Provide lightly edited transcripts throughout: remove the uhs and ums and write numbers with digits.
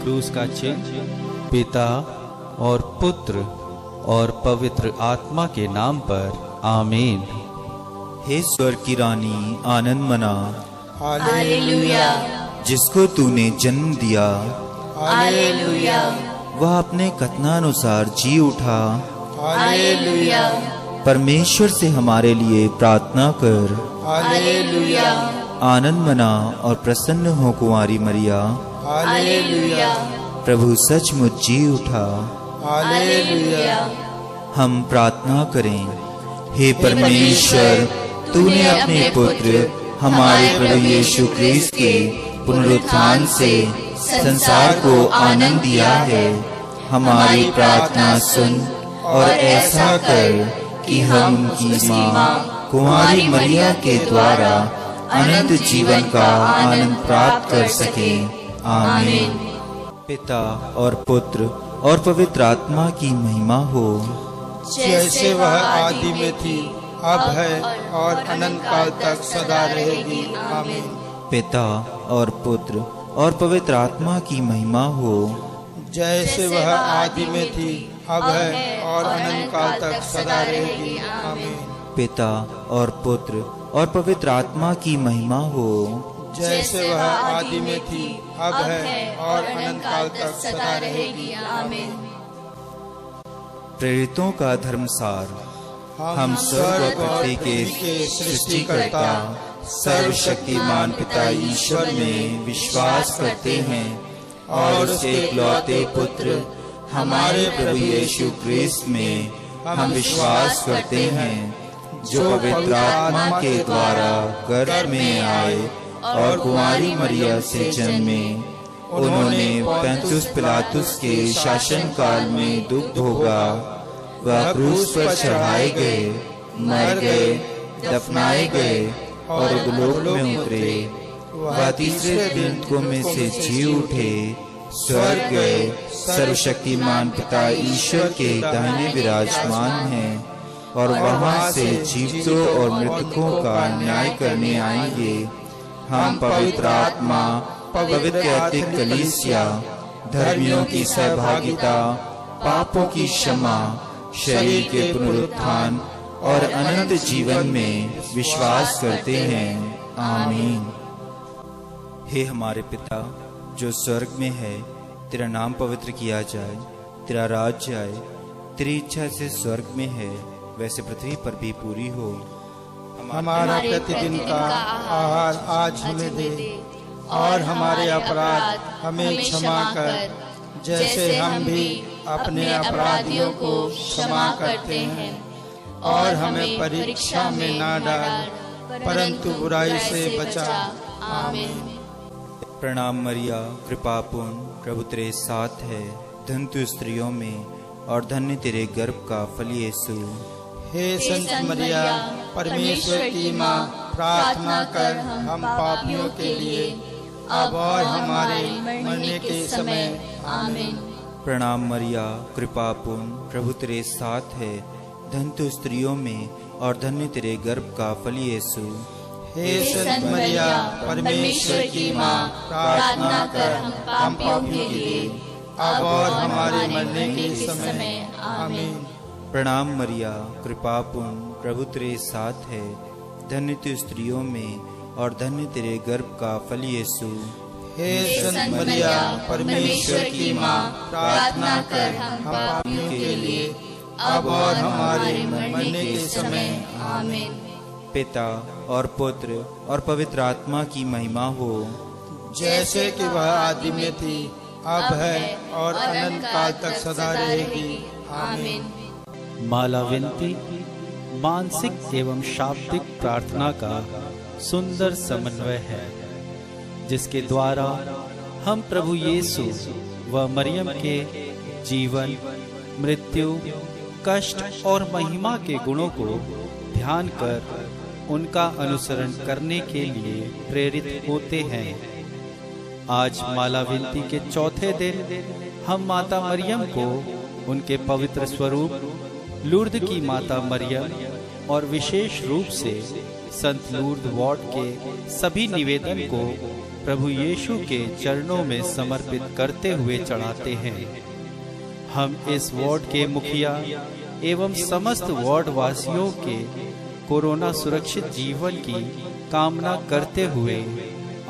क्रूस का चिन्ह पिता और पुत्र और पवित्र आत्मा के नाम पर आमीन। हे स्वर्ग की रानी आनंद मना, हालेलुया। जिसको तूने जन्म दिया, हालेलुया। वह अपने कथनानुसार जी उठा, हालेलुया। परमेश्वर से हमारे लिए प्रार्थना कर। हालेलुया। आनंद मना और प्रसन्न हो कुंवारी मरिया, हालेलुया। प्रभु सचमुच जी उठा। हालेलुया। हम प्रार्थना करें। हे परमेश्वर, तूने अपने पुत्र हमारे प्रभु यीशु क्रिस्त के पुनरुत्थान से संसार को आनंद दिया है। हमारी प्रार्थना सुन और ऐसा कर कि हम उनकी माँ कुंवारी मरिया के द्वारा अनंत जीवन का आनंद प्राप्त कर सकें। आमीन। पिता और पुत्र और पवित्र आत्मा की महिमा हो, जैसे वह आदि में थी, अब है और अनंत काल तक सदा रहेगी। आमीन। पिता और पुत्र और पवित्र आत्मा की महिमा हो, जैसे वह आदि में थी, अब है और अनंत काल तक सदा रहेगी। आमीन। पिता और पुत्र और पवित्र आत्मा की महिमा हो, जैसे वह आदि में थी, अब है और अनंत काल तक सदा रहेगी। आमीन। प्रेरितों का धर्मसार। हम स्वर्ग और पृथ्वी के सृष्टिकर्ता सर्वशक्तिमान पिता ईश्वर में विश्वास करते हैं और उसके इकलौते पुत्र हमारे प्रभु यीशु क्रिस्त में हम विश्वास करते हैं, जो पवित्र आत्मा के द्वारा गर्भ में आए और कुंवारी मरिया से जन्मे। उन्होंने पंतुस पिलातुस के शासन काल में दुख भोगा, वह क्रूस पर चढ़ाए गए, मर गए, दफनाए गए और अधोलोक में उतरे। वह तीसरे दिन को में से जी उठे, स्वर्ग गए, सर्वशक्तिमान पिता ईश्वर के दाहिने विराजमान हैं और वहां से जीवितों और मृतकों का न्याय करने आएंगे। हम पवित्र आत्मा, पवित्र कैथोलिक कलीसिया, धर्मियों की सहभागिता, पापों की क्षमा, शरीर के पुनरुत्थान और अनंत जीवन में विश्वास करते हैं। आमीन। हे हमारे पिता जो स्वर्ग में है, तेरा नाम पवित्र किया जाए, तेरा राज्य आए, तेरी इच्छा से स्वर्ग में है वैसे पृथ्वी पर भी पूरी हो। हमारा प्रतिदिन का आहार आज हमें दे और हमारे अपराध हमें क्षमा कर, जैसे हम भी अपने अपराधियों को क्षमा करते हैं, और हमें परीक्षा में ना डाल, परंतु बुराई से बचा। आमीन। प्रणाम मरिया, कृपापूर्ण, प्रभु तेरे साथ है, धन्य तू स्त्रियों में और धन्य तेरे गर्भ का फल यीशु। हे संत मरिया, परमेश्वर की माँ, प्रार्थना कर हम पापियों के लिए, अब और हमारे मरने के समय। आमीन। प्रणाम मरिया, कृपापूर्ण, प्रभु तेरे साथ है, धन्य तू स्त्रियों में और धन्य तेरे गर्भ का फल यीशु। हे संत मरिया, परमेश्वर की माँ, प्रार्थना कर हम पापियों के लिए, अब और हमारे मरने के समय। आमीन। प्रणाम मरिया, कृपापूर्ण, प्रभु तेरे साथ है, धन्य तू स्त्रियों में और धन्य तेरे गर्भ का फल यीशु। हे संत मरिया, परमेश्वर की माँ, प्रार्थना कर हम पापियों के लिए, अब और हमारे मरने के समय। आमीन। पिता और पुत्र और पवित्र आत्मा की महिमा हो, जैसे कि वह आदि में थी, अब है और अनंत काल तक सदा रहेगी। आमीन। माला विनती मानसिक एवं शाब्दिक प्रार्थना का सुंदर समन्वय है, जिसके द्वारा हम प्रभु यीशु व मरियम के जीवन, मृत्यु, कष्ट और महिमा के गुणों को ध्यान कर उनका अनुसरण करने के लिए प्रेरित होते हैं। आज माला विनती के चौथे दिन हम माता मरियम को उनके पवित्र स्वरूप लूर्द की माता मरियम और विशेष रूप से संत लूर्द वार्ड के सभी निवेदन को प्रभु यीशु के चरणों में समर्पित करते हुए चढ़ाते हैं। हम इस वार्ड के मुखिया एवं समस्त वार्ड वासियों के कोरोना सुरक्षित जीवन की कामना करते हुए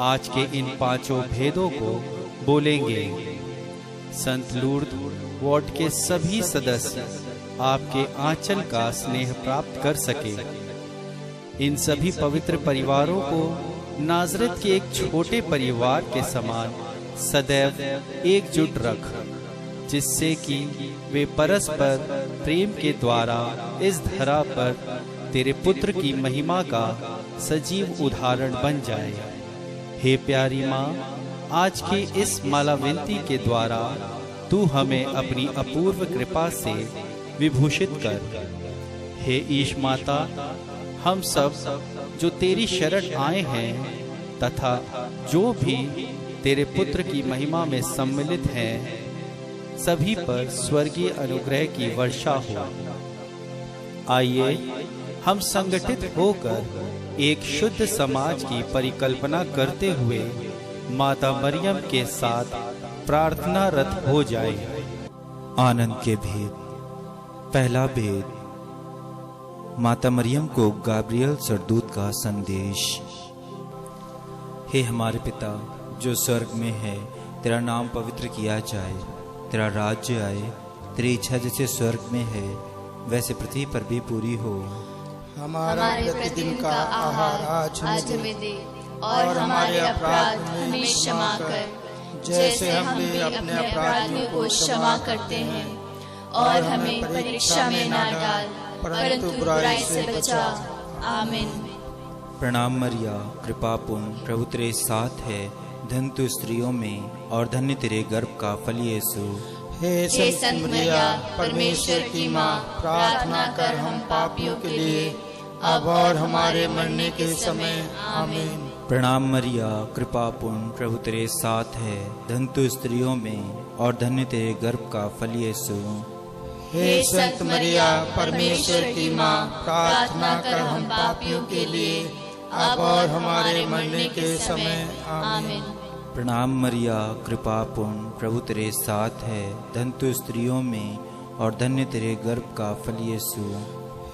आज के इन 5 भेदों को बोलेंगे। संत लूर्द वार्ड के सभी सदस्य आपके आंचल का स्नेह प्राप्त कर सके। इन सभी पवित्र परिवारों को नाजरत के एक छोटे परिवार के समान सदैव एकजुट रख, जिससे कि वे परस्पर प्रेम के द्वारा इस धरा पर तेरे पुत्र की महिमा का सजीव उदाहरण बन जाए। हे प्यारी माँ, आज की इस मालाविंती के द्वारा तू हमें अपनी अपूर्व कृपा से विभूषित कर। हे ईश माता, हम सब जो तेरी शरण आए हैं तथा जो भी तेरे पुत्र की महिमा में सम्मिलित हैं, सभी पर स्वर्गीय अनुग्रह की वर्षा हो। आइए हम संगठित होकर एक शुद्ध समाज की परिकल्पना करते हुए माता मरियम के साथ प्रार्थना रत हो जाए। आनंद के भेद। पहला भेद, माता मरियम को गाब्रियल सरदूत का संदेश। हे हमारे पिता जो स्वर्ग में है, तेरा नाम पवित्र किया जाए, तेरा राज्य आए, तेरी इच्छा जैसे स्वर्ग में है वैसे पृथ्वी पर भी पूरी हो। हमारा प्रतिदिन का आहार आज हमें दे, और हमारे अपराध हमें क्षमा कर, जैसे हम भी अपने अपराधियों को क्षमा करते हैं, और हमें परीक्षा में ना डाल, परंतु बुराई से बचा। आमीन। प्रणाम मरिया, कृपा पूर्ण, प्रभु तेरे साथ है, धन्य तू स्त्रियों में और धन्य तेरे गर्भ का फल यीशु। हे संत मरिया, परमेश्वर की माँ, प्रार्थना कर हम पापियों के लिए, अब और हमारे मरने के समय। आमीन। प्रणाम मरिया, कृपा पूर्ण, प्रभु तेरे साथ है, धन्य तू स्त्रियों में और धन्य तेरे गर्भ का फल यीशु। हे संत मरिया, परमेश्वर की माँ, प्रार्थना कर हम पापियों के लिए, अब और हमारे मरने के समय। आमीन। प्रणाम मरिया, कृपा पूर्ण, प्रभु तेरे साथ है, धन्य तू स्त्रियों में और धन्य तेरे गर्भ का फल यीशु।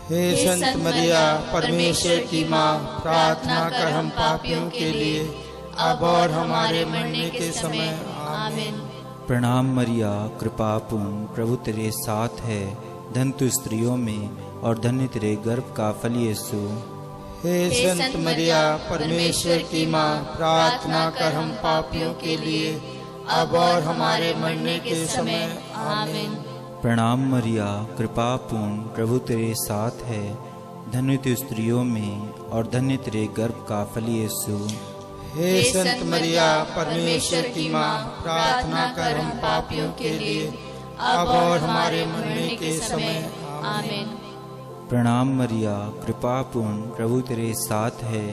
हे संत मरिया, परमेश्वर की माँ, प्रार्थना कर हम पापियों के लिए, अब और हमारे मरने के समय। आमीन। प्रणाम मरिया, कृपा पूर्ण, प्रभु तेरे साथ है, धन्य तू स्त्रियों में और धन्य तेरे गर्भ का फल यीशु। हे संत मरिया, परमेश्वर की माँ, प्रार्थना कर हम पापियों के लिए, अब और हमारे मरने के समय। आमीन। प्रणाम मरिया, कृपा पूर्ण, प्रभु तेरे साथ है, धन्य तू स्त्रियों में और धन्य तेरे गर्भ का फल यीशु। हे संत मरिया, परमेश्वर की माँ, प्रार्थना कर हम पापियों के लिए, अब और हमारे मरने के समय। आमीन। प्रणाम मरिया, कृपा पूर्ण, प्रभु तेरे साथ है,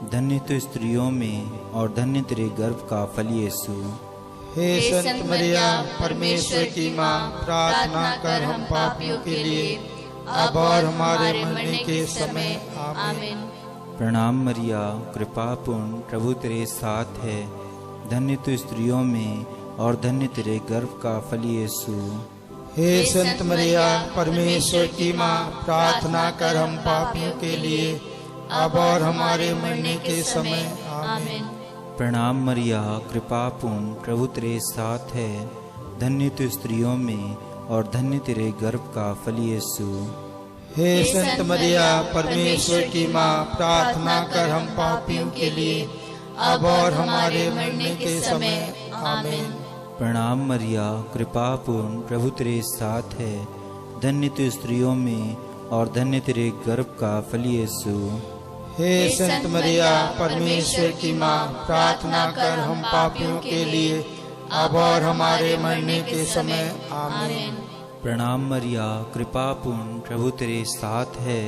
धन्य तू स्त्रियों में और धन्य तेरे गर्भ का फल यीशु। हे संत मरिया, परमेश्वर की माँ, प्रार्थना कर हम पापियों के लिए, अब और हमारे मरने के समय। आमीन। प्रणाम मरिया, कृपा पूर्ण, प्रभु तेरे साथ है, धन्य तू स्त्रियों में और धन्य तेरे गर्भ का फल यीशु। हे संत मरिया, परमेश्वर की माँ, प्रार्थना कर हम पापियों के लिए, अब और हमारे मरने के समय। आमीन। प्रणाम मरिया, कृपा पूर्ण, प्रभु तेरे साथ है, धन्य तू स्त्रियों में और धन्य तेरे गर्भ का फल यीशु। हे संत मरिया, परमेश्वर की माँ, प्रार्थना कर हम पापियों के लिए, अब और हमारे मरने के समय। आमीन। प्रणाम मरिया, कृपा पूर्ण, प्रभु तेरे साथ है, धन्य तू स्त्रियों में और धन्य तेरे गर्भ का फल यीशु। हे संत मरिया, परमेश्वर की माँ, प्रार्थना कर हम पापियों के लिए, अब और हमारे मरने के समय। आमीन। प्रणाम मरिया, कृपा पूर्ण, प्रभु तेरे साथ है,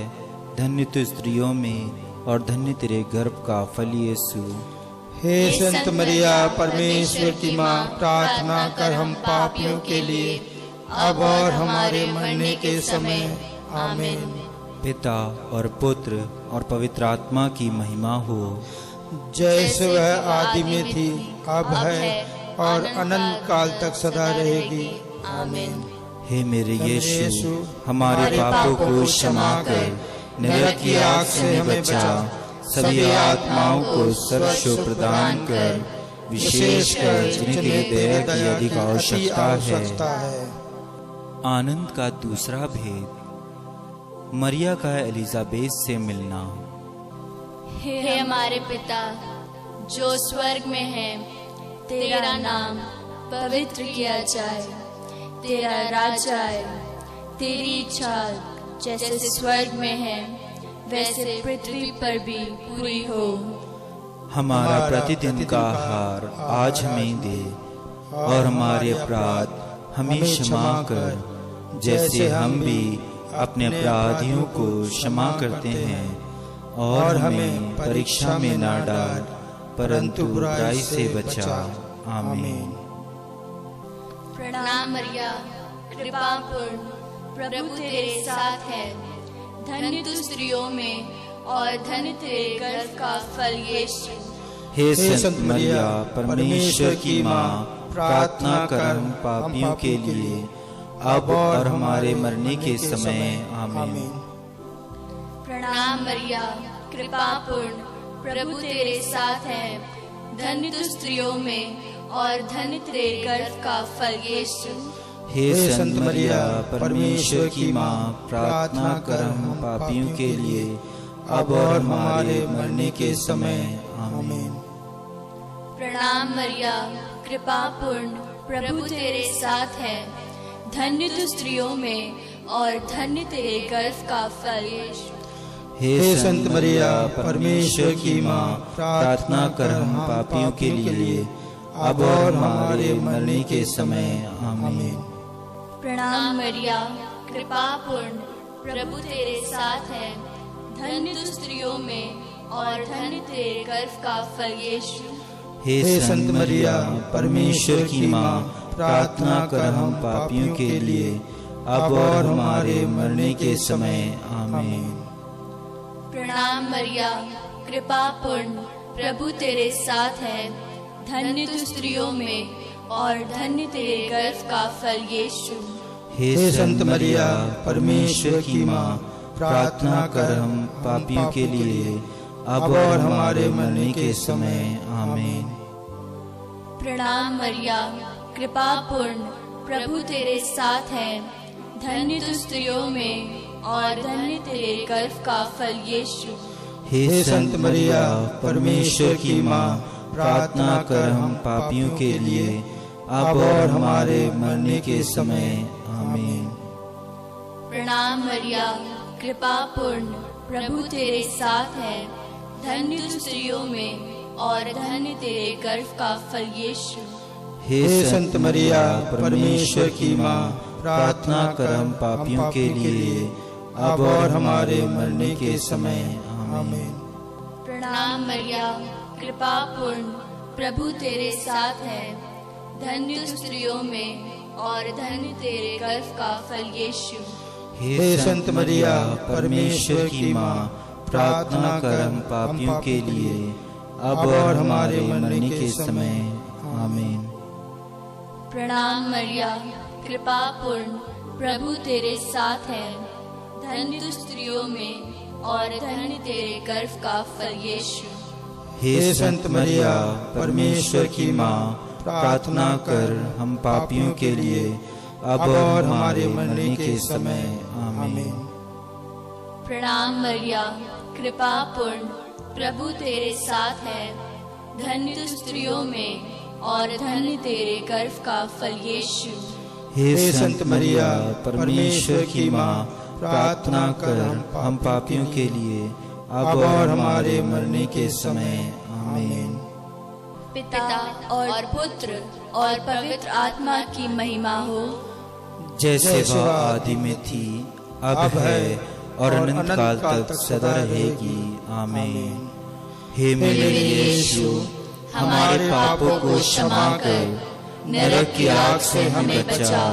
धन्य तू स्त्रियों में और धन्य तेरे गर्भ का फल यीशु। हे संत मरिया, परमेश्वर की माँ, प्रार्थना कर हम पापियों के लिए, अब और हमारे मरने के समय। आमीन। पिता और पुत्र और पवित्र आत्मा की महिमा हो, जैसे वह आदि में थी, अब है और अनंत काल तक सदा रहेगी। आमीन। हे मेरे यीशु, हमारे पापों को क्षमा कर, नरक की आग से हमें बचा, सभी आत्माओं को सर्वशुभ प्रदान कर, विशेषकर जिनके दया की अधिक आवश्यकता है। आनंद का दूसरा भेद, मरिया का एलिजाबेथ से मिलना। हे हमारे पिता जो स्वर्ग में है, तेरा नाम पवित्र किया जाए, तेरा राज्य आए, तेरी इच्छा जैसे स्वर्ग में है वैसे पृथ्वी पर भी पूरी हो। हमारा प्रतिदिन का आहार आज हमें दे, और हमारे अपराध हमें क्षमा कर, जैसे हम भी अपने अपराधियों को क्षमा करते हैं, और हमें परीक्षा में न डाल, परंतु बुराई से बचा। आमीन। प्रणाम मरिया, कृपा पूर्ण, प्रभु तेरे साथ है, धन्य तू स्त्रियों में और धन्य तेरे गर्भ का फल यीशु। हे संत मरिया, परमेश्वर की माँ, प्रार्थना कर हम पापियों के लिए, अब और हमारे मरने के समय। आमीन। प्रणाम मरिया, कृपा पूर्ण, प्रभु तेरे साथ है, धन्य तू स्त्रियों में और धन्य तेरे गर्भ का फल यीशु। हे संत मरिया, परमेश्वर की माँ, प्रार्थना कर हम पापियों के लिए, अब और हमारे मरने के समय। आमीन। प्रणाम मरिया, कृपा पूर्ण, प्रभु तेरे साथ है, धन्य तू स्त्रियों में और धन्य तेरे गर्भ का फल यीशु। हे संत मरिया, परमेश्वर की माँ, प्रार्थना कर हम पापियों के लिए, अब और हमारे मरने के समय। आमीन। प्रणाम मरिया, कृपा पूर्ण, प्रभु तेरे साथ है, धन्य तू स्त्रियों में और धन्य तेरे गर्भ का फल यीशु। हे संत मरिया, परमेश्वर की माँ, प्रार्थना कर हम पापियों के लिए, अब और हमारे मरने के समय। आमीन। प्रणाम मरिया, कृपा पूर्ण, प्रभु तेरे साथ है, धन्य तू स्त्रियों में और धन्य तेरे गर्भ का फल यीशु। हे संत मरिया, परमेश्वर की माँ, प्रार्थना कर हम पापियों के लिए, अब और हमारे मरने के समय। आमीन। प्रणाम मरिया, कृपा पूर्ण, प्रभु तेरे साथ है, धन्य तू स्त्रियों में और धन्य तेरे गर्भ का फल यीशु। हे संत मरिया, परमेश्वर की माँ, प्रार्थना कर हम पापियों के लिए, अब और हमारे मरने के समय। आमीन। प्रणाम मरिया, कृपा पूर्ण, प्रभु तेरे साथ है, धन्य तू स्त्रियों में और धन्य तेरे गर्भ का फल यीशु। हे संत मरिया, परमेश्वर की माँ, प्रार्थना कर हम पापियों के लिए, अब और हमारे मरने के समय। आमीन। प्रणाम मरिया, कृपा पूर्ण, प्रभु तेरे साथ है, धन्य तू स्त्रियों में और धन्य तेरे गर्भ का फल यीशु। हे संत मरिया, परमेश्वर की माँ, प्रार्थना कर हम पापियों के लिए, अब और हमारे मरने के समय। आमीन। प्रणाम मरिया, कृपा पूर्ण, प्रभु तेरे साथ है, धन्य तू स्त्रियों में और धन्य तेरे गर्भ का फल यीशु। हे संत मरिया, परमेश्वर की माँ, प्रार्थना कर हम पापियों के लिए, अब और हमारे मरने के समय। आमीन। प्रणाम मरिया, कृपा पूर्ण, प्रभु तेरे साथ है, धन्य तू स्त्रियों में और धन्य तेरे गर्भ का फल यीशु। हे संत मरिया, परमेश्वर की माँ, प्रार्थना कर हम पापियों के लिए, अब और हमारे मरने के समय। आमीन। पिता और पुत्र और पवित्र आत्मा की महिमा हो, जैसे वह आदि में थी, अब है और अनंत काल तक सदा रहेगी। आमीन। हे मेरे यीशु, हमारे पापों को क्षमा कर, नरक की आग से हमें बचा,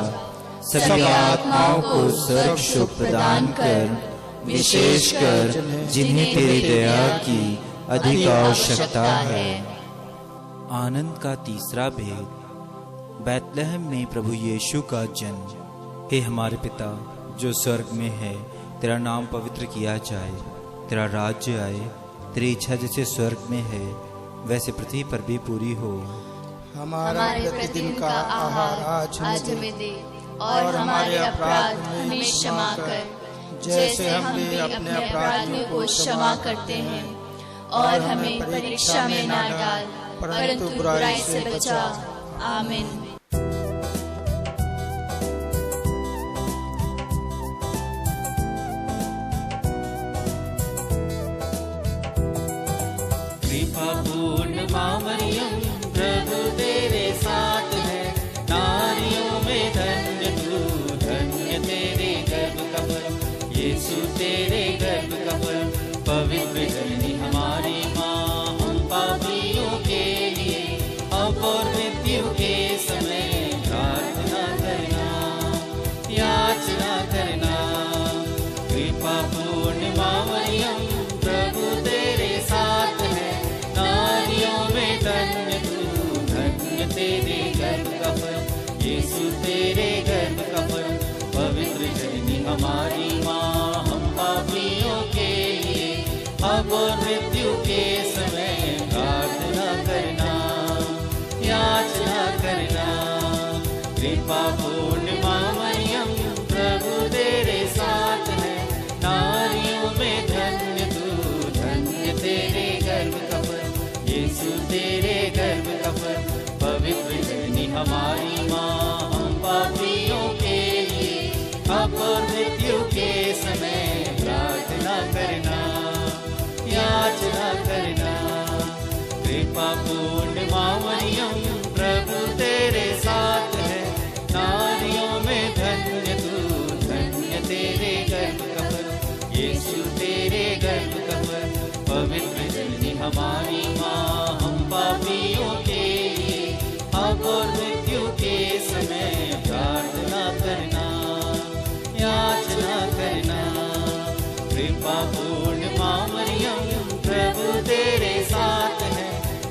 सभी आत्माओं को स्वर्ग सुख प्रदान कर, विशेषकर जिन्हें तेरी दया की अधिक आवश्यकता है। आनंद का तीसरा भेद, बैतलहम में प्रभु यीशु का जन्म। हे हमारे पिता जो स्वर्ग में है, तेरा नाम पवित्र किया जाए, तेरा राज्य आए, तेरी इच्छा जैसे स्वर्ग में है वैसे पृथ्वी पर भी पूरी हो। हमारा प्रतिदिन का आहार आज हमें दे, और हमारे अपराध हमें क्षमा कर, जैसे हम भी अपने अपराधियों को क्षमा करते हैं, और हमें परीक्षा में ना डाल, परंतु बुराई से बचा। आमीन। कृपापूर्ण माँ मरियम, प्रभु तेरे साथ है, नारियों में धन्य तू, धन्य तेरे गर्भ का फल, यीशु तेरे गर्भ का फल। पवित्र जननी हमारी माँ, हम पापियों के लिए अब और मृत्यु के समय प्रार्थना करना, याचना करना। कृपापूर्ण माँ मरियम, प्रभु तेरे साथ है, नारियों में धन्य तू, धन्य तेरे गर्भ का फल, यीशु तेरे गर्भ का फल। पवित्र जननी हमारी माँ, हम पापियों के लिए अब और मृत्यु के समय प्रार्थना करना, याचना करना। कृपापूर्ण माँ मरियम, प्रभु तेरे साथ है, नारियों में धन्य तू, धन्य तेरे गर्भ का फल, यीशु तेरे गर्भ का फल। पवित्र जननी हमारी माँ, हम पापियों के लिए अब और मृत्यु के समय प्रार्थना करना, याचना करना। कृपापूर्ण माँ मरियम, प्रभु तेरे साथ है, नारियों में धन्य तू, धन्य तेरे गर्भ का फल, यीशु तेरे गर्भ का फल। पवित्र जननी हमारी माँ, हम पापियों के लिए अब और मृत्यु के समय प्रार्थना करना, याचना करना। कृपापूर्ण माँ मरियम, प्रभु तेरे साथ है,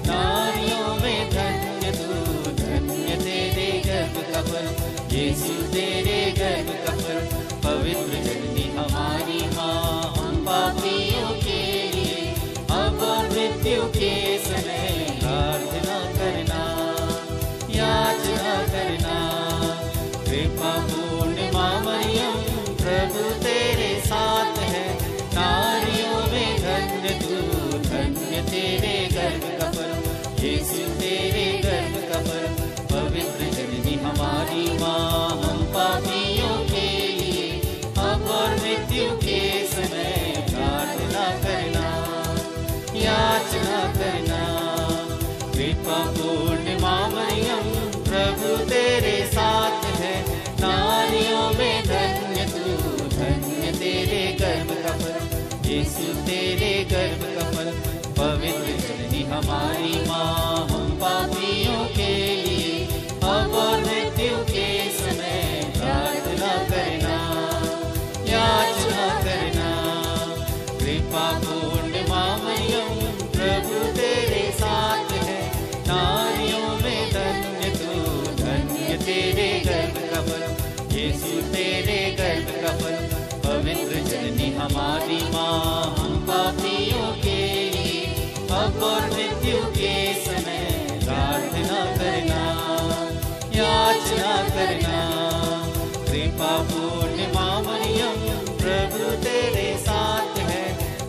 नारियों में धन्य तू, धन्य तेरे गर्भ का फल, यीशु तेरे गर्भ का फल। पवित्र जननी हमारी माँ, हम पापियों के लिए अब और मृत्यु के समय प्रार्थना करना, याचना करना। कृपापूर्ण माँ मरियम, प्रभु तेरे साथ है, नारियों में धन्य तू, धन्य तेरे गर्भ का फल, यीशु तेरे गर्भ का फल। पवित्र जननी हमारी माँ, हम पापियों के लिए अब और मृत्यु के समय प्रार्थना करना, याचना करना। कृपापूर्ण माँ मरियम, प्रभु तेरे साथ है, नारियों में धन्य तू, धन्य तेरे गर्भ का फल, यीशु तेरे गर्भ का फल। पवित्र जननी हमारी माँ, हम पापियों के लिए अब और मृत्यु के समय प्रार्थना करना, याचना करना। कृपापूर्ण माँ मरियम, प्रभु तेरे साथ है, नारियों में धन्य तू, धन्य तेरे गर्भ का फल, यीशु तेरे गर्भ का फल। पवित्र जननी हमारी माँ, हम पापियों के लिए अब और मृत्यु के समय प्रार्थना करना, याचना करना। कृपापूर्ण माँ मरियम, प्रभु तेरे साथ है,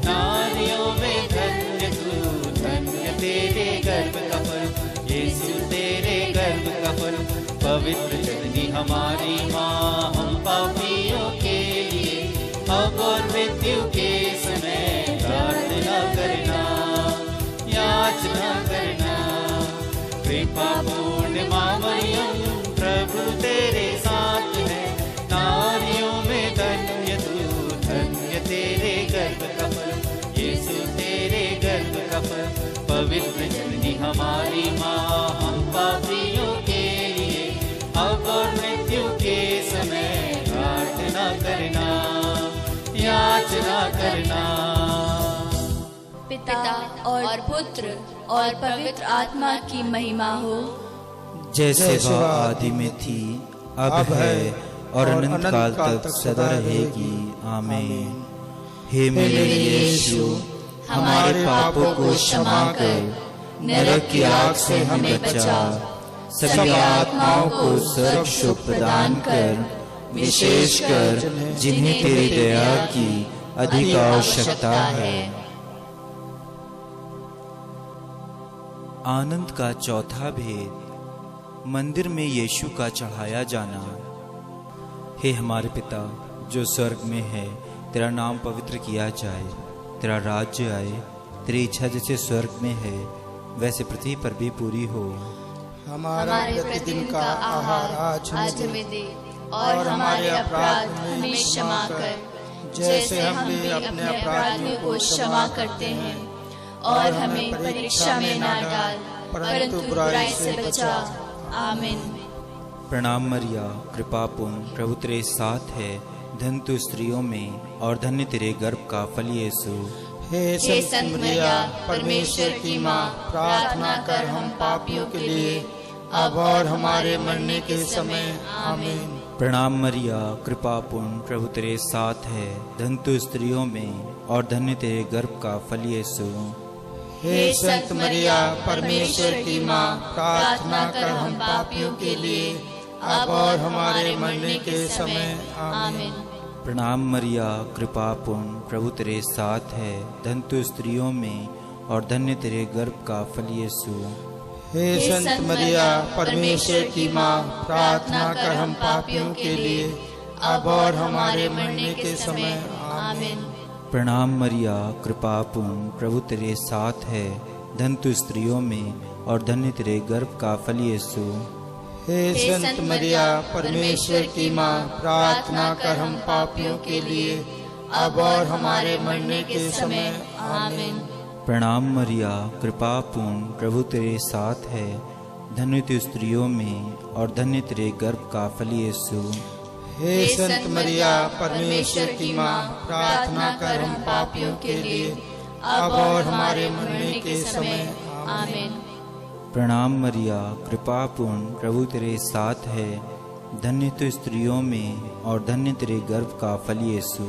नारियों में धन्य तू, धन्य तेरे गर्भ का फल, यीशु तेरे गर्भ का फल। पवित्र जननी हमारी माँ, हम पापियों के लिए अब और मृत्यु के समय प्रार्थना करना, याचना करना। कृपापूर्ण माँ मरियम, प्रभु तेरे साथ है, नारियों में धन्य तू, धन्य तेरे गर्भ का फल, यीशु तेरे गर्भ का फल। पवित्र जननी हमारी माँ, हम पापियों के लिए अब और मृत्यु के समय प्रार्थना करना, याचना करना। पिता और पुत्र और पवित्र आत्मा की महिमा हो, जैसे वह आदि में थी, अब है और अनंत काल तक सदा रहेगी। आमीन। हे मेरे यीशु, हमारे पापों को क्षमा कर, नरक की आग से हमें बचा, सभी आत्माओं को स्वर्ग सुख प्रदान कर, विशेषकर जिन्हें तेरी दया की अधिक आवश्यकता है। आनंद का चौथा भेद, मंदिर में यीशु का चढ़ाया जाना। हे हमारे पिता जो स्वर्ग में है, तेरा नाम पवित्र किया जाए, तेरा राज्य आए, तेरी इच्छा जैसे स्वर्ग में है वैसे पृथ्वी पर भी पूरी हो। हमारा प्रतिदिन का आहार आज हमें दे, और हमारे अपराध हमें क्षमा कर, जैसे हम भी अपने अपराधियों को क्षमा करते हैं, और हमें परीक्षा में न डाल, परंतु बुराई से बचा। आमीन। प्रणाम मरिया, कृपा पूर्ण, प्रभु तेरे साथ है, धन्य तू स्त्रियों में और धन्य तेरे गर्भ का फल यीशु। हे संत मरिया, परमेश्वर की माँ, प्रार्थना कर हम पापियों के लिए, अब और हमारे मरने के समय। आमीन। प्रणाम मरिया, कृपा पूर्ण, प्रभु तेरे साथ है, धन्य तू स्त्रियों में और धन्य तेरे गर्भ का फल यीशु। हे संत मरिया, परमेश्वर की माँ, प्रार्थना कर हम पापियों के लिए, अब और हमारे मरने के समय। आमीन। प्रणाम मरिया, कृपा पूर्ण, प्रभु तेरे साथ है, धन्य तू स्त्रियों में और धन्य तेरे गर्भ का फल यीशु। हे संत मरिया, परमेश्वर की माँ, प्रार्थना कर हम पापियों के लिए, अब और हमारे मरने के समय। आमीन। प्रणाम मरिया, कृपा पूर्ण, प्रभु तेरे साथ है, धन्य तू स्त्रियों में और धन्य तेरे गर्भ का फल यीशु। हे संत मरिया, परमेश्वर की माँ, प्रार्थना कर हम पापियों के लिए, अब और हमारे मरने के समय। आमीन। प्रणाम मरिया, कृपा पूर्ण, प्रभु तेरे साथ है, धन्य तू स्त्रियों में और धन्य तेरे गर्भ का फल यीशु। हे संत मरिया, परमेश्वर की माँ, प्रार्थना कर हम पापियों के लिए, अब और हमारे मरने के समय। आमीन। प्रणाम मरिया, कृपा पूर्ण, प्रभु तेरे साथ है, धन्य तू स्त्रियों में और धन्य तेरे गर्भ का फल यीशु।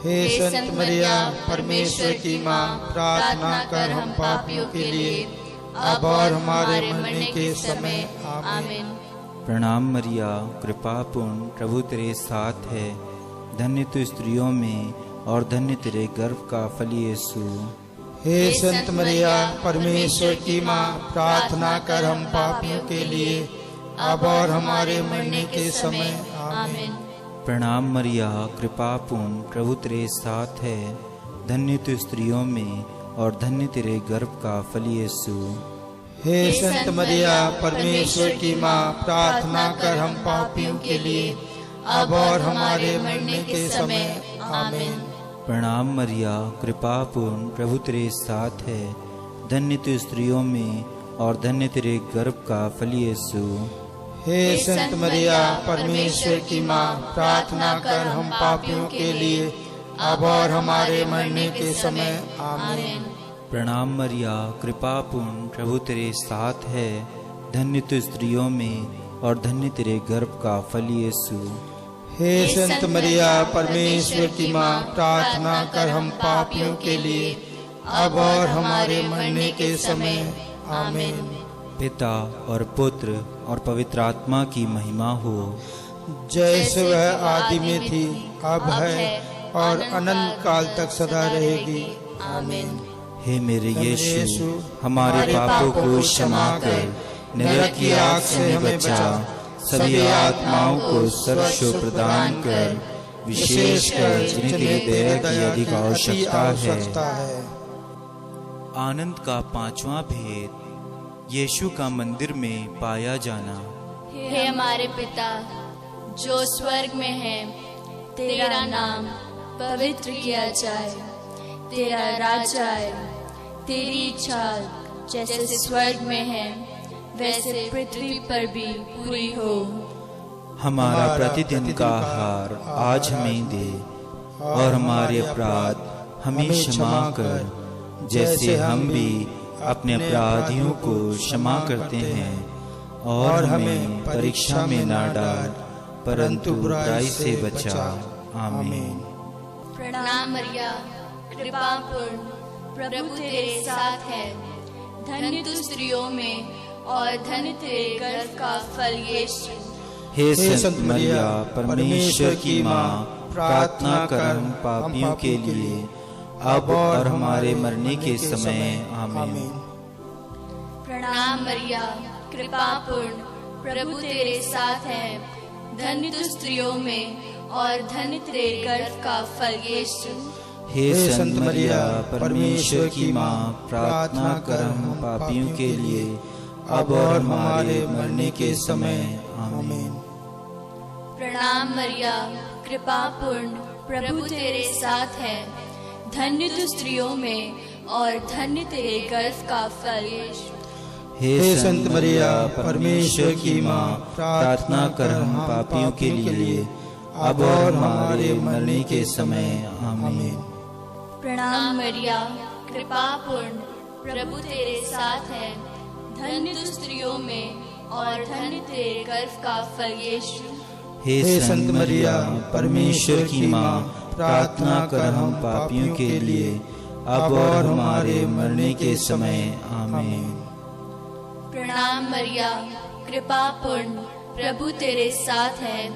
हे संत मरिया, परमेश्वर की माँ, प्रार्थना कर हम पापियों के लिए, अब और हमारे मरने के समय। आमीन। प्रणाम मरिया, कृपा पूर्ण, प्रभु तेरे साथ है, धन्य तू स्त्रियों में और धन्य तेरे गर्भ का फल यीशु। हे संत मरिया, परमेश्वर की माँ, प्रार्थना कर हम पापियों के लिए, अब और हमारे मरने के समय। आमीन। प्रणाम मरिया, कृपा पूर्ण, प्रभु तेरे साथ है, धन्य तू स्त्रियों में और धन्य तेरे गर्भ का फल यीशु। हे संत मरिया, परमेश्वर की माँ, प्रार्थना कर हम पापियों के लिए, अब और हमारे मरने के समय। आमीन। प्रणाम मरिया, कृपा पूर्ण, प्रभु तेरे साथ है, धन्य तू स्त्रियों में और धन्य तेरे गर्भ का फल यीशु। हे संत मरिया, परमेश्वर की माँ, प्रार्थना कर हम पापियों के लिए, अब और हमारे मरने के समय। आमीन। प्रणाम मरिया, कृपा पूर्ण, प्रभु तेरे साथ है, धन्य तू स्त्रियों में और धन्य तेरे गर्भ का फल यीशु। हे संत मरिया, परमेश्वर की माँ, प्रार्थना कर हम पापियों के लिए, अब और हमारे मरने के समय। आमीन। पिता और पुत्र और पवित्र आत्मा की महिमा हो, जैसे वह आदि में थी, अब है और अनंत काल तक सदा रहेगी। आमीन। हे मेरे यीशु, हमारे पापों को क्षमा कर, नरक की आग से हमें बचा, सभी आत्माओं को स्वर्ग सुख प्रदान कर, विशेषकर जिन्हें तेरी दया की अधिक आवश्यकता है। आनंद का पांचवा भेद, यीशु का मंदिर में पाया जाना। हे हमारे पिता जो स्वर्ग में है, तेरा नाम पवित्र किया जाए, तेरा राज्य आए, तेरी इच्छा जैसे स्वर्ग में है वैसे पृथ्वी पर भी पूरी हो। हमारा प्रतिदिन का आहार आज हमें दे, और हमारे अपराध हमें क्षमा कर, जैसे हम भी अपने अपराधियों को क्षमा करते हैं, और हमें परीक्षा में ना डाल, परंतु बुराई से बचा। आमीन। प्रणाम मरिया, कृपा पूर्ण, प्रभु तेरे साथ है। धन्य तू स्त्रियों में और धन्य तेरे गर्भ का फल यीशु। हे संत मरिया, परमेश्वर की माँ, प्रार्थना कर हम पापियों के लिए, अब और हमारे मरने के समय। आमीन। प्रणाम मरिया, कृपा पूर्ण, प्रभु तेरे साथ है। धन्य तू स्त्रियों में और धन्य तेरे गर्भ का फल यीशु। हे संत मरिया, परमेश्वर की माँ, प्रार्थना कर हम पापियों के लिए, अब और हमारे मरने के समय। आमीन। प्रणाम मरिया, कृपा पूर्ण, प्रभु तेरे साथ है। धन्य तू स्त्रियों में और धन्य तेरे गर्भ का फल यीशु। हे संत मरिया, परमेश्वर की माँ, प्रार्थना कर हम पापियों के लिए, अब और हमारे मरने के समय। आमीन। प्रणाम मरिया, कृपा पूर्ण, प्रभु तेरे साथ है। धन्य तू स्त्रियों में और धन्य तेरे गर्भ का फल यीशु। हे संत मरिया, परमेश्वर की माँ, प्रार्थना कर हम पापियों के लिए, अब और हमारे मरने के समय। आमीन। प्रणाम मरिया, कृपा पूर्ण, प्रभु तेरे साथ है।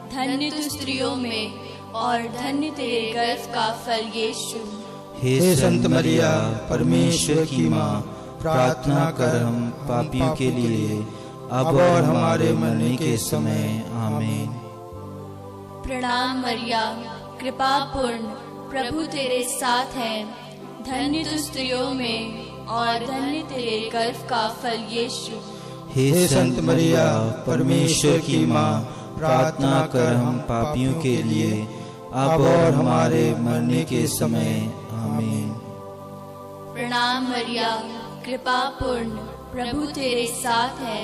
धन्य तू स्त्रियों में और धन्य तेरे गर्भ का फल यीशु। हे संत मरिया, परमेश्वर की माँ, प्रार्थना कर हम पापियों के लिए, अब और हमारे मरने के समय। आमीन। प्रणाम मरिया, कृपा पूर्ण, प्रभु तेरे साथ है। धन्य तू स्त्रियों में और धन्य तेरे गर्भ का फल यीशु। हे संत मरिया, परमेश्वर की माँ, प्रार्थना कर हम पापियों के लिए, अब और हमारे मरने के समय। आमीन। प्रणाम मरिया, कृपा पूर्ण, प्रभु तेरे साथ है।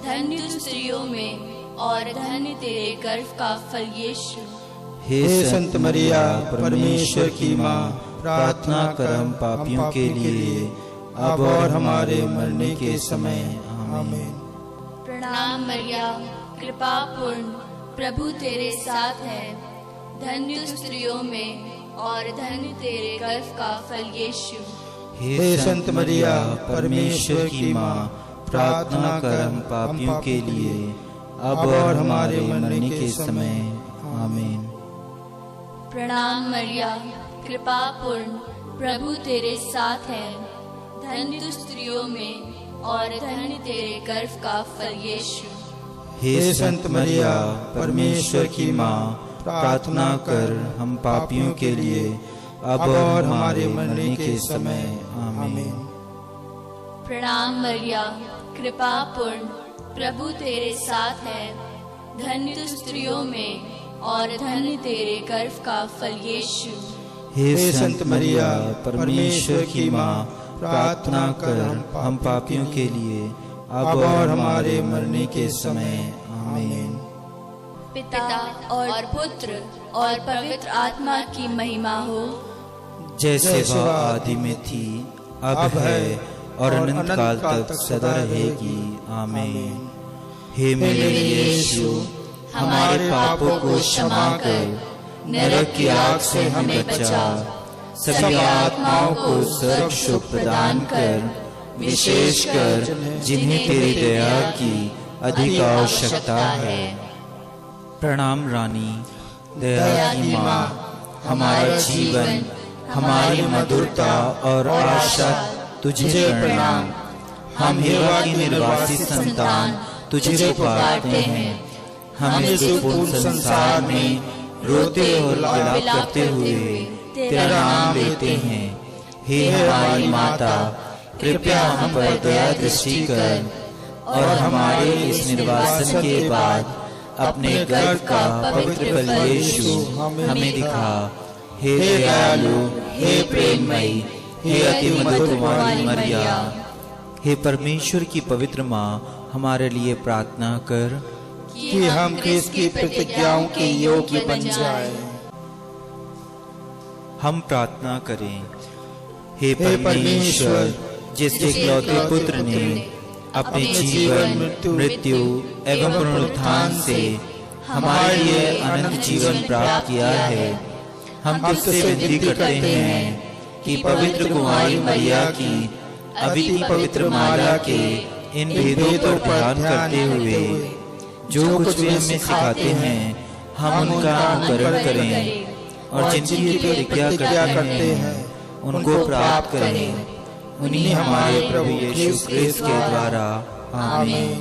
धन्य तू स्त्रियों में और धन्य तेरे गर्भ का फल यीशु। हे संत मरिया, परमेश्वर की माँ, प्रार्थना कर हम पापियों के लिए, अब और हमारे मरने के समय। आमीन। प्रणाम मरिया, कृपा पूर्ण, प्रभु तेरे साथ है। धन्य तू स्त्रियों में और धन्य तेरे गर्भ का फल यीशु। हे संत मरिया, परमेश्वर की माँ, प्रार्थना कर हम पापियों के लिए, अब और हमारे मरने के समय। आमीन। प्रणाम मरिया, कृपा पूर्ण, प्रभु तेरे साथ है। धन्य तू स्त्रियों में और धन्य तेरे गर्भ का फल यीशु। हे संत मरिया, परमेश्वर की माँ, प्रार्थना कर हम पापियों के लिए, अब और हमारे मरने के समय। आमीन। प्रणाम मरिया, कृपा पूर्ण, प्रभु तेरे साथ है। धन्य तू स्त्रियों में और धन्य तेरे गर्भ का फल यीशु। हे संत मरिया, परमेश्वर की माँ, प्रार्थना कर हम पापियों के लिए, अब और हमारे मरने के समय। आमीन। पिता और पुत्र और पवित्र आत्मा की महिमा हो, जैसे वह आदि में थी, अब है और अनंत काल तक सदा रहेगी। आमीन। हे मेरे यीशु, हमारे पापों को क्षमा कर, नरक की आग से हमें बचा, सभी आत्माओं को स्वर्ग सुख प्रदान कर, विशेषकर जिन्हें तेरी दया की अधिक आवश्यकता है। प्रणाम रानी, दया की माँ, हमारा जीवन, हमारी मधुरता और आशा तुझे प्रणाम। हम हेवा की निर्वासित संतान तुझे पुकारते हैं। हम इस दुखपूर्ण संसार में रोते और विलाप करते हुए तेरा नाम लेते हैं। हे हमारी माता, कृपया हम पर दया दृष्टि कर और हमारे इस निर्वासन के बाद अपने गर्भ का पवित्र फल यीशु हमें दिखा। हे दयालु, हे प्रेममयी, हे अति मधुर वाली मरिया, हे परमेश्वर की पवित्र माँ, हमारे लिए प्रार्थना कर कि हम ख्रिस्त की प्रतिज्ञाओं के योग्य बन जाएं। हम प्रार्थना करें। हे परमेश्वर, जिसके इकलौते पुत्र ने अपने जीवन, मृत्यु एवं पुनरुत्थान से हमारे लिए अनंत जीवन प्राप्त किया है, हम तुझसे विनती करते हैं कि पवित्र कुंवारी मरिया की अति पवित्र माला के इन भेदों पर ध्यान करते हुए जो कुछ भी हमें सिखाते हैं, हम उनका अनुकरण करें और जिनकी प्रतिज्ञा करते हैं उनको प्राप्त करें। उन्हीं हमारे प्रभु यीशु क्रिस्त के द्वारा, आमीन।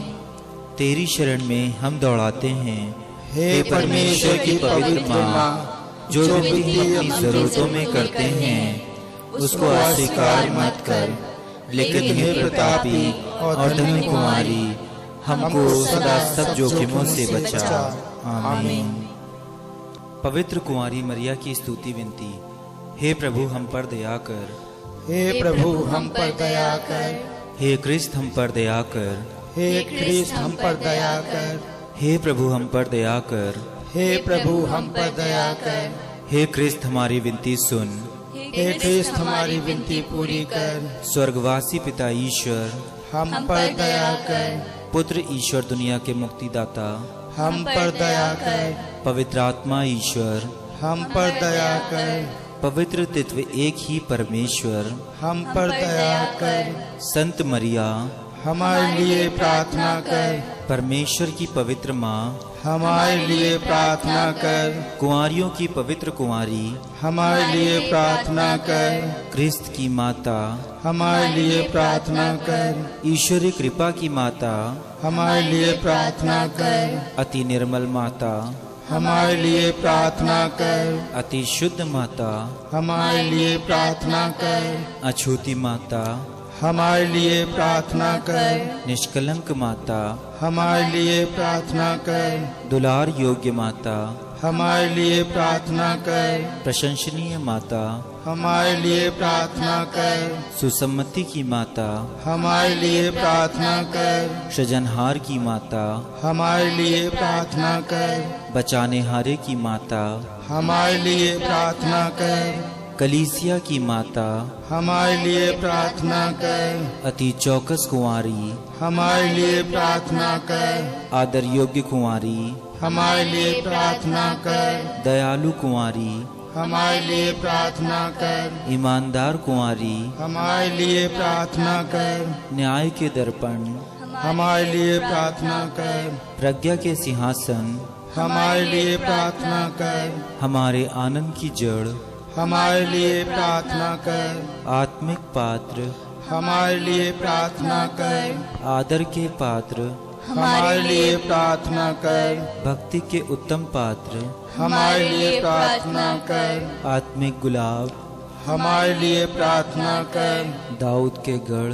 तेरी शरण में हम दौड़ाते हैं, हे परमेश्वर की पवित्र माँ, जो विनती अपनी जरूरतों में करते हैं उसको अस्वीकार मत कर, लेकिन हे प्रतापी और धन्य कुमारी, हमको सदा सब जोखिमों से बचा। आमीन। पवित्र कुंवारी मरिया की स्तुति विनती। हे प्रभु हम पर दया कर, हे प्रभु हम पर दया कर, हे क्रिस्त हम पर दया कर, हे क्रिस्त हम पर दया कर, हे प्रभु हम पर दया कर, हे प्रभु हम पर दया कर, हे क्रिस्त हमारी विनती सुन, हे क्रिस्त हमारी विनती पूरी कर। स्वर्गवासी पिता ईश्वर हम पर दया कर, पुत्र ईश्वर दुनिया के मुक्तिदाता हम पर दया कर, पवित्र आत्मा ईश्वर हम पर दया कर, पवित्र तत्व एक ही परमेश्वर हम पर दया कर। संत मरिया हमारे लिए प्रार्थना कर, परमेश्वर की पवित्र माँ हमारे लिए प्रार्थना कर, कुंवारियों की पवित्र कुंवारी हमारे लिए प्रार्थना कर, क्रिस्त की माता हमारे लिए प्रार्थना कर, ईश्वरी कृपा की माता हमारे लिए प्रार्थना कर, अति निर्मल माता हमारे लिए प्रार्थना कर, अति शुद्ध माता हमारे लिए प्रार्थना कर, अछूती माता हमारे लिए प्रार्थना कर, निष्कलंक माता हमारे लिए प्रार्थना कर, दुलार योग्य माता हमारे लिए प्रार्थना कर, प्रशंसनीय माता हमारे लिए प्रार्थना कर, सुसम्मति की माता हमारे लिए प्रार्थना कर, सृजनहार की माता हमारे लिए प्रार्थना कर, बचाने हारे की माता हमारे लिए प्रार्थना कर, कलीसिया की माता हमारे लिए प्रार्थना कर, अति चौकस कुंवारी हमारे लिए प्रार्थना कर, आदर योग्य कुंवारी हमारे लिए प्रार्थना कर, दयालु कुंवारी हमारे लिए प्रार्थना कर, ईमानदार कुंवारी हमारे लिए प्रार्थना कर, न्याय के दर्पण हमारे लिए प्रार्थना कर, प्रज्ञा के सिंहासन हमारे लिए प्रार्थना कर, हमारे आनंद की जड़ हमारे लिए प्रार्थना कर, आत्मिक पात्र हमारे लिए प्रार्थना कर, आदर के पात्र हमारे लिए प्रार्थना कर, भक्ति के उत्तम पात्र हमारे लिए प्रार्थना कर, आत्मिक गुलाब हमारे लिए प्रार्थना कर, दाऊद के गढ़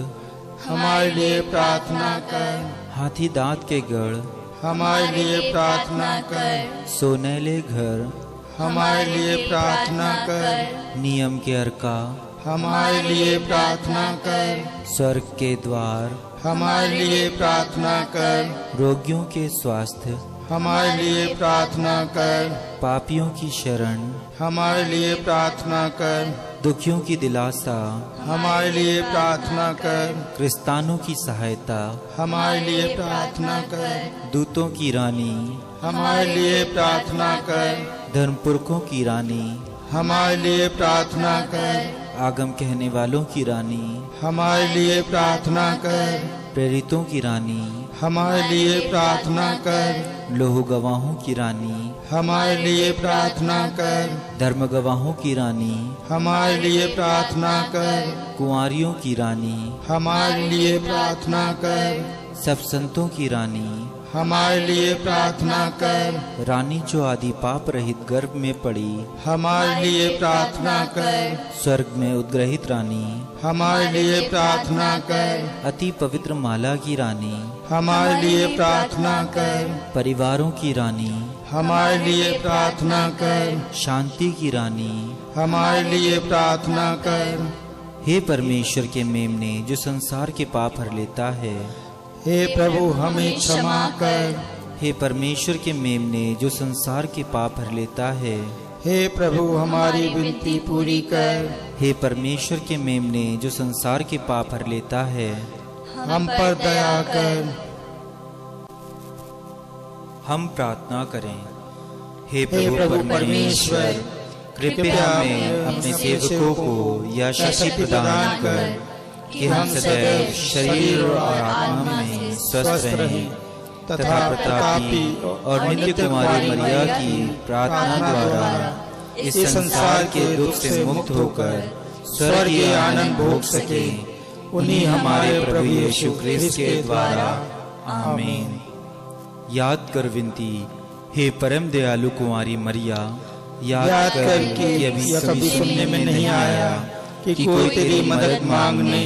हमारे लिए प्रार्थना कर, हाथी दांत के गढ़ हमारे लिए प्रार्थना कर, सोनेले घर हमारे लिए प्रार्थना कर, नियम के अर्का हमारे लिए प्रार्थना कर, स्वर्ग के द्वार हमारे लिए प्रार्थना कर, रोगियों के स्वास्थ्य हमारे लिए प्रार्थना कर, पापियों की शरण हमारे लिए प्रार्थना कर, दुखियों की दिलासा हमारे लिए प्रार्थना कर, क्रिस्तानों की सहायता हमारे लिए प्रार्थना कर, दूतों की रानी हमारे लिए प्रार्थना कर, धर्मपुरखों की रानी हमारे लिए प्रार्थना कर, आगम कहने वालों की रानी हमारे लिए प्रार्थना कर, प्रेरितों की रानी हमारे लिए प्रार्थना कर, लोह गवाहों की रानी हमारे लिए प्रार्थना कर, धर्म गवाहों की रानी हमारे लिए प्रार्थना कर, कुंवारियों की रानी हमारे लिए प्रार्थना कर, सब संतों की रानी हमारे लिए प्रार्थना कर, रानी जो आदि पाप रहित गर्भ में पड़ी हमारे लिए प्रार्थना कर, स्वर्ग में उद्ग्रहित रानी हमारे लिए प्रार्थना कर, अति पवित्र माला की रानी हमारे लिए प्रार्थना कर, परिवारों की रानी हमारे लिए प्रार्थना कर, शांति की रानी हमारे लिए प्रार्थना कर। हे परमेश्वर के मेमने जो संसार के पाप हर लेता है, हे प्रभु हमें क्षमा कर। हे परमेश्वर के मेमने जो संसार के पाप हर लेता है, हे प्रभु हमारी विनती पूरी कर। हे परमेश्वर के मेमने जो संसार के पाप हर लेता है, हम पर दया कर। हम प्रार्थना करें। हे हे प्रभु प्रभु परमेश्वर, कृपया हमें अपने सेवकों को यह शक्ति प्रदान कर कि हम सदैव शरीर और आत्मा में स्वस्थ रहें तथा प्रतापी और नित्य कुमारी मरिया की प्रार्थना द्वारा इस संसार के दुख से मुक्त होकर स्वर्गीय आनंद भोग सके। उन्हीं हमारे प्रभु यीशु ख्रिस्त के द्वारा, आमीन। याद कर विनती। हे परम दयालु कुमारी मरिया, याद कर कि अभी कभी सुनने में नहीं आया कि कोई तेरी मदद मांगने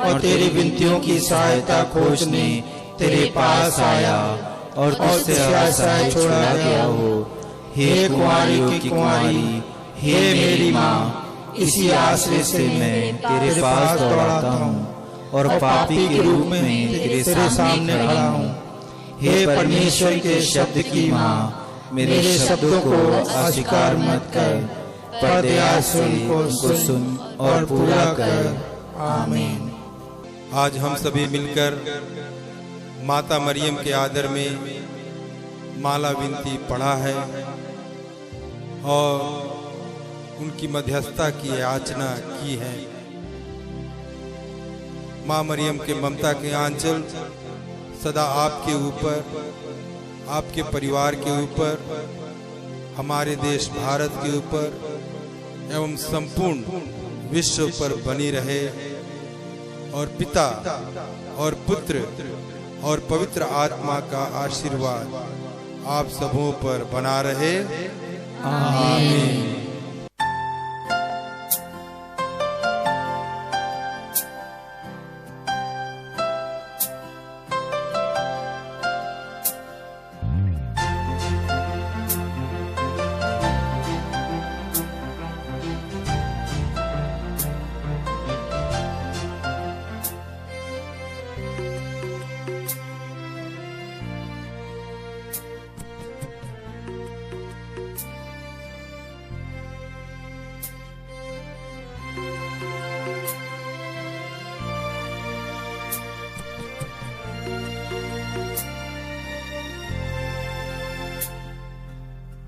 और तेरी विनतियों की सहायता खोजने तेरे पास आया और तुझसे आशाएं छोड़ा गया हो। हे कुंवारी की कुंवारी, हे मेरी माँ, इसी आश्रय से मैं तेरे पास दौड़ाता हूँ और पापी के रूप में तेरे सामने खड़ा हूँ। हे परमेश्वर के शब्द की माँ, मेरे शब्दों को अस्वीकार मत कर, पर दया से उनको सुन और पूरा कर। आमीन। आज हम सभी मिलकर माता मरियम के आदर में माला विनती पढ़ा है और उनकी मध्यस्थता की याचना की है। माँ मरियम के ममता के आंचल सदा आपके ऊपर, आपके परिवार के ऊपर, हमारे देश भारत के ऊपर एवं संपूर्ण विश्व पर बनी रहे और पिता और पुत्र और पवित्र आत्मा का आशीर्वाद आप सबों पर बना रहे। आमीन।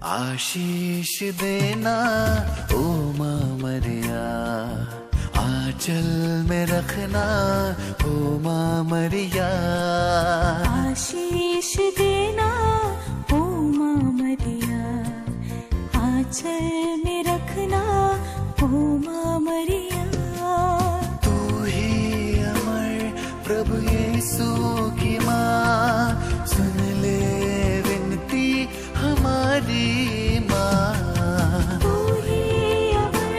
आशीष देना ओ माँ मरिया, आंचल में रखना ओ माँ मरिया। आशीष देना ओ माँ मरिया, आंचल में रखना ओ माँ मरिया। तू ही अमर प्रभु यीशु की माँ, सुन ले विनती हमारी माँ। तू ही अमर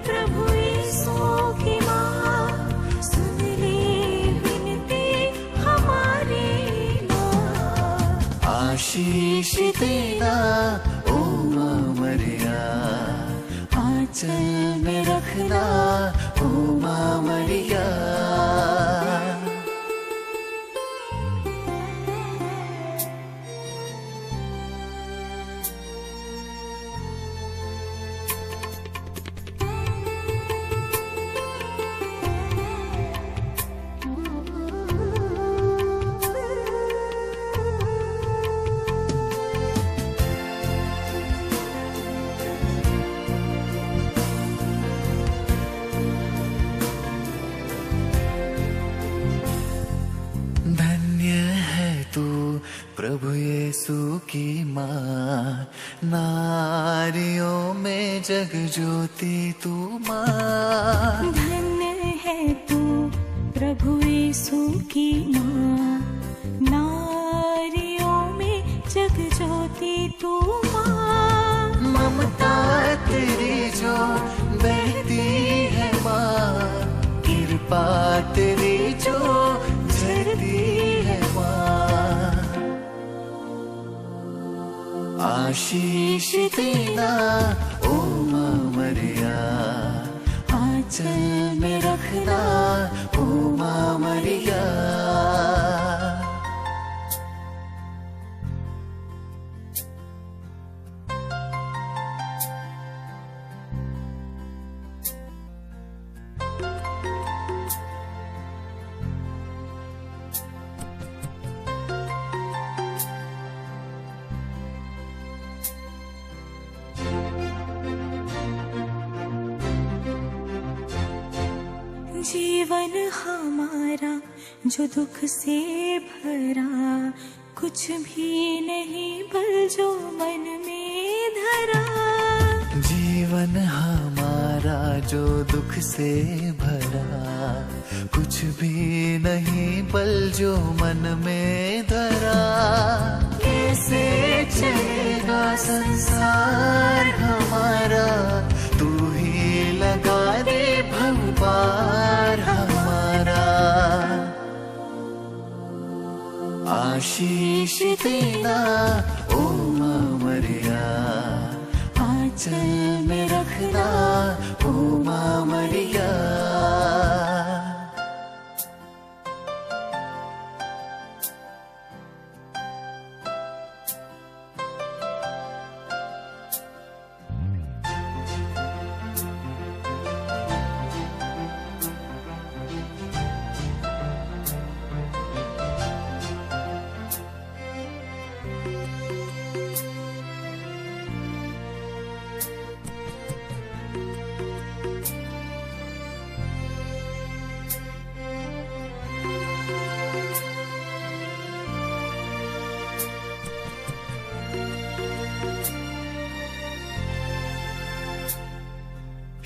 प्रभु यीशु की माँ, सुन ले विनती हमारी माँ। आशीष देना ओ माँ मरिया, आंचल में रखना ओ माँ मरिया। प्रभु यीशु की माँ, नारियों में जग ज्योति तू माँ। धन्य है तू प्रभु यीशु की माँ, नारियों में जग ज्योति तू माँ। ममता तेरी जो बहती है माँ, कृपा तेरी जो झरती है माँ। आशीष देना ओ माँ मरिया, आंचल में रखना ओ माँ मरिया। जीवन हमारा जो दुख से भरा, कुछ भी नहीं बल जो मन में धरा। जीवन हमारा जो दुख से भरा, कुछ भी नहीं बल जो मन में धरा। कैसे चलेगा संसार हमारा, तू ही लगा दे भगवान हमारा। आशीष देना ओ माँ मरिया, आंचल में रखना ओ माँ मरिया।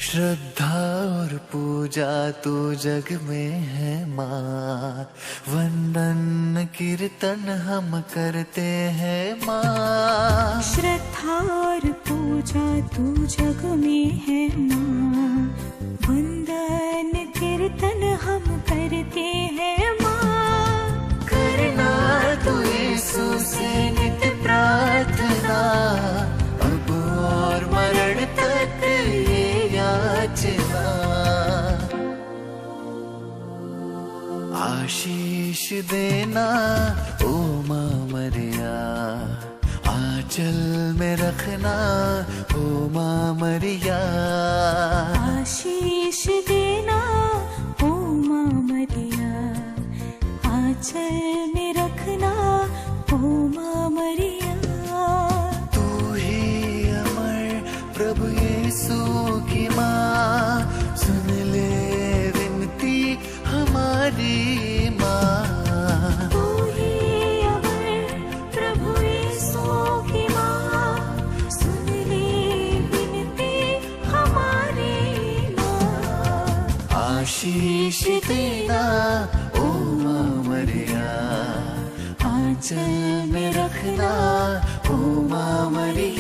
श्रद्धा और पूजा तो जग में है माँ, वंदन कीर्तन हम करते हैं माँ। श्रद्धा और पूजा तो जग में है माँ, वंदन कीर्तन हम करते हैं माँ। करना तो यीशु से नित्य प्रार्थना, अब और मरण तक ये याचना। आशीष देना ओ माँ मरिया, आंचल में रखना ओ माँ मरिया। आशीष देना ओ माँ मरिया, आंचल में रखना ओ माँ मरिया। तू ही अमर प्रभु यीशु की माँ, सुन ले विनती हमारी माँ। तू ही अमर प्रभु यीशु की माँ, सुन ले विनती हमारी माँ। आशीष देना ओ माँ मरिया, आंचल में रखना ओ माँ मरिया।